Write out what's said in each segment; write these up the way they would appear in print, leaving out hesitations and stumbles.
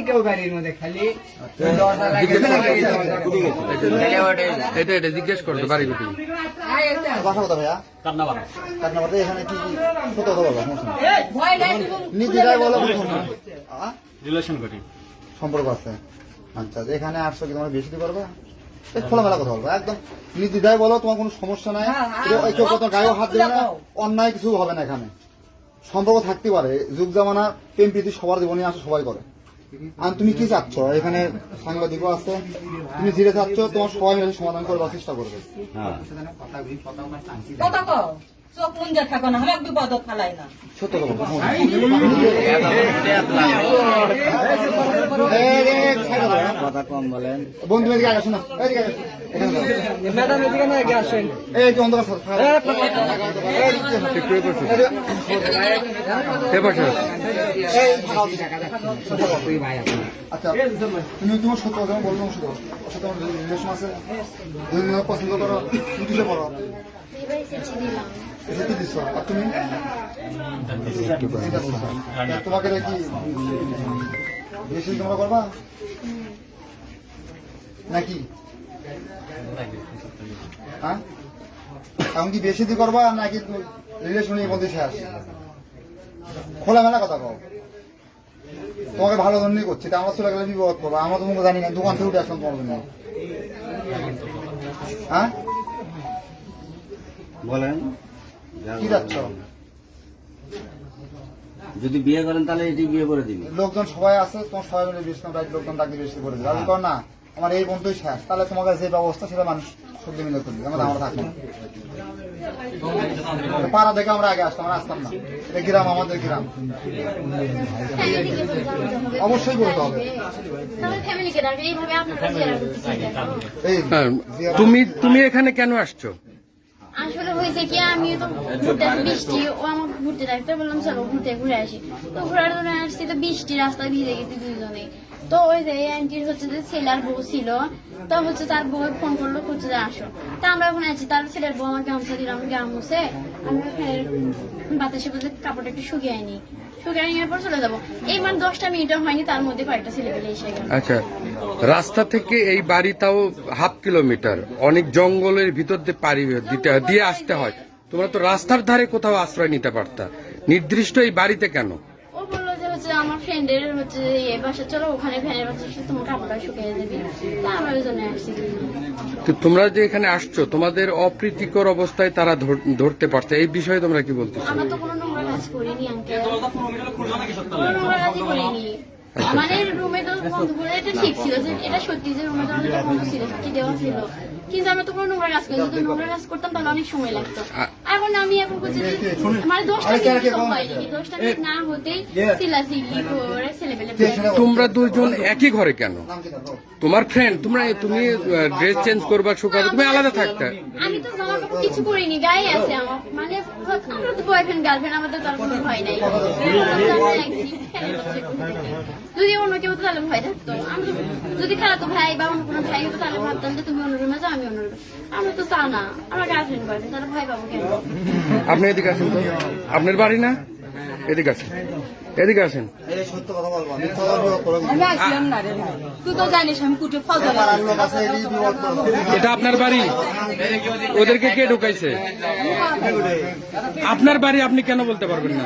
কেউ গাড়ির মধ্যে খালি এটা জিজ্ঞেস করতো বাড়ি কুটি বাসা কোথা ভাইয়া? কাটনাবাড়ি। এখানে কি সত্য কথা বলবো? নিজেরাই বলো রিলেশন করি, সম্পর্ক আছে। আচ্ছা, এখানে আসছো কি তোমরা বেশি পারবে? খোলামেলা কথা বলবো একদম নির্দ্বিধায় বলো, তোমার কোনো সমস্যা নাই। কেউ তোমার গায়েও হাত দেবে না, অন্যায় কিছু হবে না। এখানে সম্পর্ক থাকতে পারে, যুগ জামানা প্রেম প্রীতি সবার জীবনে আসে, সবাই করে। আর তুমি কি চাচ্ছ? এখানে সাংবাদিকও আছে, তুমি ধীরে চাচ্ছ, তোমার সবাই মিলে সমাধান করবার চেষ্টা করবে। সত্য কথা কথা কম বলেন। বন্ধু এদিকে আসো না, এদিকে আসো। ম্যাডাম এদিকে না আগে আসেন। এই কি অন্ধকার আচ্ছা, তুমি তোমার সত্য কথা বলবো, তোমার রিলেশন আছে, পছন্দ করো, তুমি কিসে করো? কি দিচ্ছ? আর তুমি তোমাকে কি বেশি তোমরা করবা নাকি? হ্যাঁ, এখন কি বেশি দিয়ে করবা নাকি রিলেশনই বলতে শেষ? খোলামেলা কথা কও। তোমাকে ভালো জন্যই করছি, আমরা চলে গেলে বিপদ করবো। আমরা তোমাকে জানি না, দোকান থেকে উঠে আসলাম তোমার জন্য। হ্যাঁ, বলেন কি যাচ্ছ? যদি বিয়ে করেন তাহলে এটি বিয়ে করে দিবি। লোকজন সবাই আছে, তোমার সবাই মিলে বেশি লোকজন ডাকি বেশি করে দিবে। কর না, আমার এই বন্ধুই শেষ, তাহলে তোমার কাছে যে ব্যবস্থা সেটা মানুষ সত্যি মিলে করবে। আমরা থাকবো পাড়া দেখে আমরা আগে আসতাম, আমরা আসতাম না। এটা গ্রাম, আমাদের গ্রাম, অবশ্যই বলতে হবে। তুমি এখানে কেন আসছো? আসলে হয়েছে কি, আমি তো ঘুরতে আসি, বৃষ্টি ও আমাকে ঘুরতে থাকতে বললাম চলো ঘুরে আসি। তো ঘোরার জন্য আসছি, তো বৃষ্টি রাস্তায় ভিজে গেছি দুইজনে। তো ওই যে আন্টির হচ্ছে যে ছেলের বউ ছিল, তো হচ্ছে তার বউ ফোন করলো, হচ্ছে যে আসো। তা আমরা এখন আছি, তার ছেলের বউ আমাকে গামছা দিলাম, গামুছে আমরা বাতাসে বলতে কাপড়টা একটু শুকিয়ে আনি, শুকিয়ে নেওয়ার পর চলে যাবো। এই মানে 10টা মিনিটও হয়নি, তার মধ্যে কয়েকটা ছেলে পেলে এসে গেল। আচ্ছা, রাস্তা থেকে এই বাড়ি তাও 1/2 কিলোমিটার, অনেক জঙ্গলের ভিতর দিয়ে পাড়ি দিয়ে আসতে হয়। তোমরা তো রাস্তার ধারে কোথাও আশ্রয় নিতে পারতা, নির্দিষ্ট এই বাড়িতে কেন? ও বললো যে হচ্ছে আমার ফ্রেন্ডের হচ্ছে এই বাসা, চলো ওখানে ফ্যানের বাসা তোমার কাপড়টা শুকিয়ে দেবে। তা আমরা ওই জন্য আসছি। তো তোমরা যে এখানে আসছো, তোমাদের অপ্রীতিকর অবস্থায় তারা ধরতে পারছে, এই বিষয়ে তোমরা কি বলতে? আমরা তো কোনো নোংরা কাজ করিনি আঙ্কেল, কোনো নোংরা কাজই করিনি। মানে রুমে তো বন্ধ করে, এটা ঠিক ছিল যে এটা সত্যি যে রুমে দরজাটা বন্ধ ছিল, কি দেওয়া ছিল, কিন্তু আমরা তো কোনো নোংরা কাজ করি। যদি নোংরা কাজ করতাম তাহলে অনেক সময় লাগতো। এখন আমি এখন করছি যে মানে 10টা মিনিট তো হয়নি, 10টা মিনিট না হতেই চিল্লাচিল্লি করে ছেলেপেলে। তোমরা দুজন একই ঘরে কেন? তোমার ফ্রেন্ড, তুমি ড্রেস চেঞ্জ করবা, শুকাবে, তুমি আলাদা থাকতে। আমি তো জামা কাপড় কিছু করিনি, গায়ে আছে আমার, মানে আমরা তো বয়ফ্রেন্ড গার্লফ্রেন্ড, আমাদের তার কোনো ভয় নাই। যদি অন্য কেউ তো তাহলে ভয় থাকতো। আমি যদি খালাতো ভাই বা অন্য কোনো ভাই হতো তাহলে ভাবতাম যে তুমি অন্য রুমে যাও, আমি অন্য রুমে। আমরা তো তা না, আমার গার্লফ্রেন্ড বয়ফ্রেন্ড, তাহলে ভয় পাবো কেন? আপনি এদিকে আসেন তো, আপনার বাড়ি না? এদিকে আসেন, এদিকে আসেন। সত্য কথা বলবো, আমি আসলাম না রে, তুই তো জানিস আমি কুটে ফজর। এটা আপনার বাড়ি? ওদেরকে কে ঢুকাইছে? আপনার বাড়ি, আপনি কেন বলতে পারবেন না?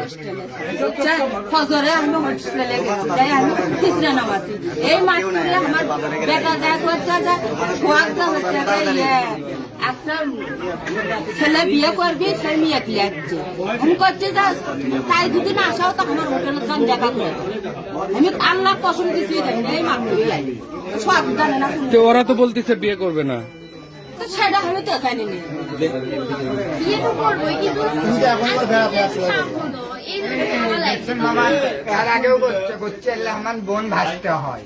ফজরে আমি হোস্টেলে গেছি, তাই আমি খিচড়া নামাছি। এই মাঠে আমার বেটা যা করছে, যা খোয়াক যা হচ্ছে, একটা ছেলে বিয়ে করবি, সে মেয়ে কি আসছে। আমি করছি যা, তাই যদি না আসাও তো আমার হোটেলের গান দেখা করে। আমি আল্লাহ কসম দিচ্ছি, এই মানুষ সব জানে না। তো ওরা তো বলতেছে বিয়ে করবে না, তো সেটা আমি তো জানি না। বিয়ে তো করবোই, কিন্তু তার আগেও করছে আমার বোন ভাসতে হয়,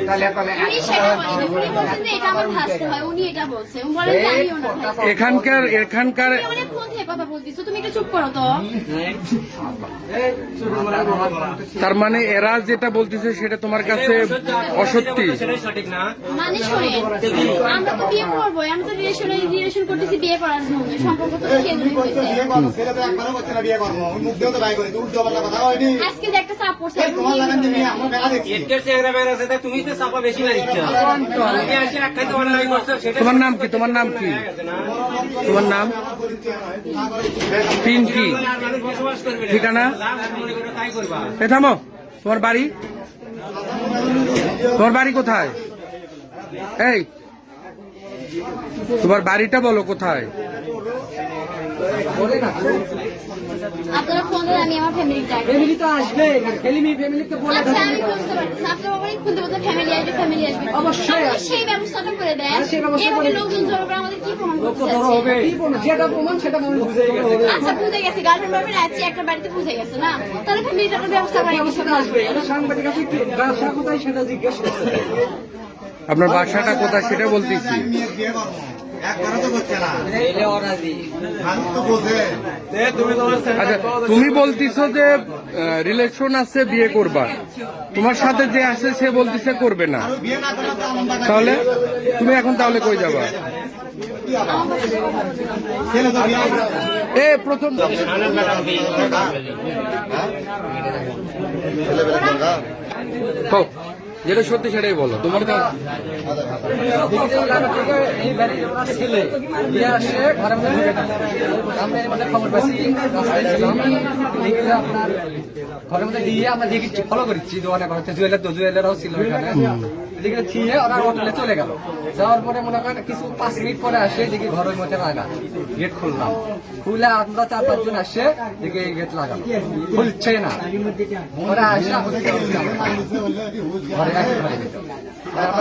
তাহলে উনি সেটা বলেনি, উনি বলছেন যে এটা আমার ভাসতে হয়, উনি এটা বলছে। বলেন যে আমি ওনার ভাই। এখানকার তুমি অনেকক্ষণ থেকে কথা বলতেছো, তুমি একটু চুপ করো তো। তার মানে এরা যেটা বলতেছে সেটা তোমার কাছে অসত্যি? মানে শোনেন, আমরা তো বিয়ে করবোই, আমরা তো রিলেশন করতেছি বিয়ে করার জন্য, সম্পর্ক তো সেজন্য হয়েছে। বিয়ে করবো, ছেলে তো একবারও করছে না বিয়ে করবো, মুখ দিয়েও তো বাই বলি উল্টো পাল্টা কথা হয়নি আজকে যে একটা চাপ পড়ছে তোমার লাগান দিবি আমরা মেলা দেখছি তুমি তো চাপা বেশি মারিচ্ছ তোমার নাম কি? তোমার নাম কি? তোমার নাম পিঙ্কি, ঠিকানা? এ থামো, তোমার বাড়ি? তোমার বাড়ি কোথায়? এই তোমার বাড়িটা বলো কোথায়? আপনারা ফোন দেন, আমি আমার ফ্যামিলি ডাকি। ফ্যামিলি তো আসবে, ফ্যামিলিকে বলে আচ্ছা আমি বুঝতে পারছি, আপনার বাবারই খুলতে বলতে ফ্যামিলি আসবে। অবশ্যই আপনি আসবে। সেই ব্যবস্থাটা করে দেন। হ্যাঁ, সেই ব্যবস্থা এভাবে করে দিন। লোকজন জড়ো করে আমাদের কি প্রমাণ করতে ধরো চাচ্ছে? হবে যেটা প্রমাণ সেটা মানুষ বুঝে গেছে। আচ্ছা বুঝে গেছে, গার্লফ্রেন্ড বয়ফ্রেন্ড আছে একটা বাড়িতে বুঝে গেছে না, তাহলে ফ্যামিলিটার ব্যবস্থা করে ব্যবস্থা আসবে, এটা সাংবাদিক আছে কি ব্যবসা কোথায় সেটা জিজ্ঞেস করছে। আপনার বাসাটা কোথায় সেটা বলতেছি। বিয়ে করবো একবারও তো করছে না মানুষ তো বোঝে আচ্ছা, তুমি বলতিছো যে রিলেশন আছে, বিয়ে করবা, তোমার সাথে যে আছে সে বলতিছে করবে না, বিয়ে না করে তো আনন্দ তাহলে তুমি এখন তাহলে কই যাবা? ছেলে তো বিয়ে করে এ প্রথম হোক, যেটা সত্যি সেটাই বলো। তোমার তো এই বাড়ির ওনার ছেলে বিয়ে আসে ঘরের মধ্যে ঢুকে থাকে। আমরা মানে খবর পাচ্ছি, রাস্তায় ছিলাম, দেখি যে আপনার ঘরের মধ্যে দিয়ে আমরা দেখি ফলো করছি দোকানে ঘর জুয়েলারও ছিল এখানে, দেখে থিয়ে ওরা হোটেলে চলে গেল। যাওয়ার পরে মনে করেন কিছু 5 মিনিট পরে আসে দেখি ঘরের মধ্যে লাগা, গেট খুললাম, খুলে আমরা 4-5 জন আসে দেখি গেট লাগানো, খুলছে না। ওরা আসে আমাদের ঘরে রাখি ঘরে দিত।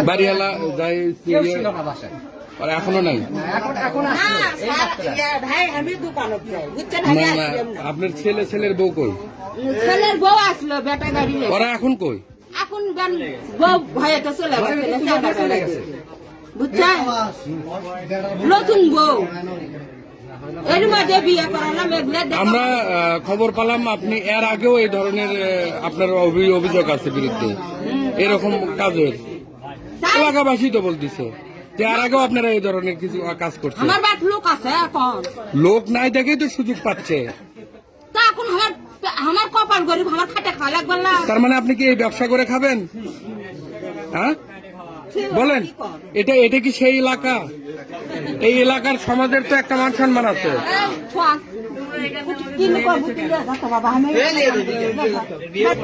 বাড়িওয়ালা যাই কেউ ছিল না বাসায়, আর এখনো নাই। এখন আসলো এই মাত্র। ভাই আমি দোকানত যাই, বুঝছেন? না, না, আপনার ছেলের বউ কই? ছেলের বউ আসলো বেটা গাড়ি নিয়ে। ওরা এখন কই? এখন বউ ভয়েতে চলে গেছে, বুঝছেন? নতুন বউ এর মধ্যে বিয়ে করালাম, এগুলো আমরা খবর পেলাম আপনি এর আগেও এই ধরনের আপনার অভিযোগ আছে বিরুদ্ধে এরকম কাজের। এলাকাবাসী তো বলতেছে যে এর আগেও আপনারা এই ধরনের কিছু কাজ করছেন। আমার বাট লোক আছে এখন, লোক নাই দেখেই তো সুযোগ পাচ্ছে। তা এখন আমার কপাল গরিব, আমার খাটে খাওয়া লাগবে না। তার মানে আপনি কি এই ব্যবসা করে খাবেন? হ্যাঁ বলেন, এটা কি সেই এলাকা? এই এলাকার সমাজের তো একটা মান সম্মান আছে।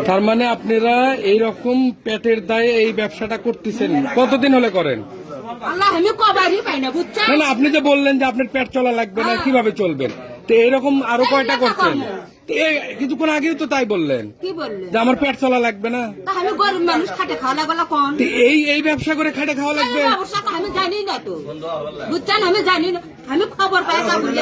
তার মানে আপনারা এইরকম পেটের দায়ে এই ব্যবসাটা করতেছেন, কতদিন হলে করেন? আল্লাহ আমি কবারই পাই না, বুঝছেন? না, না, আপনি যে বললেন যে আপনার পেট চলা লাগবে না, কিভাবে চলবেন? তো এরকম আরো কয়টা করছেন? তো কিছুক্ষণ আগেও তো তাই বললেন কি বললেন? যে আমার পেট চলা লাগবে না। তা আমি গরিব মানুষ, খাটে খাওয়া লাগবে না কোন? তো এই ব্যবসা করে খাটে খাওয়া লাগবে? অবস্থা আমি জানি না তো, বুঝছেন? আমি জানি না, আমি খবর পাই তা বলি।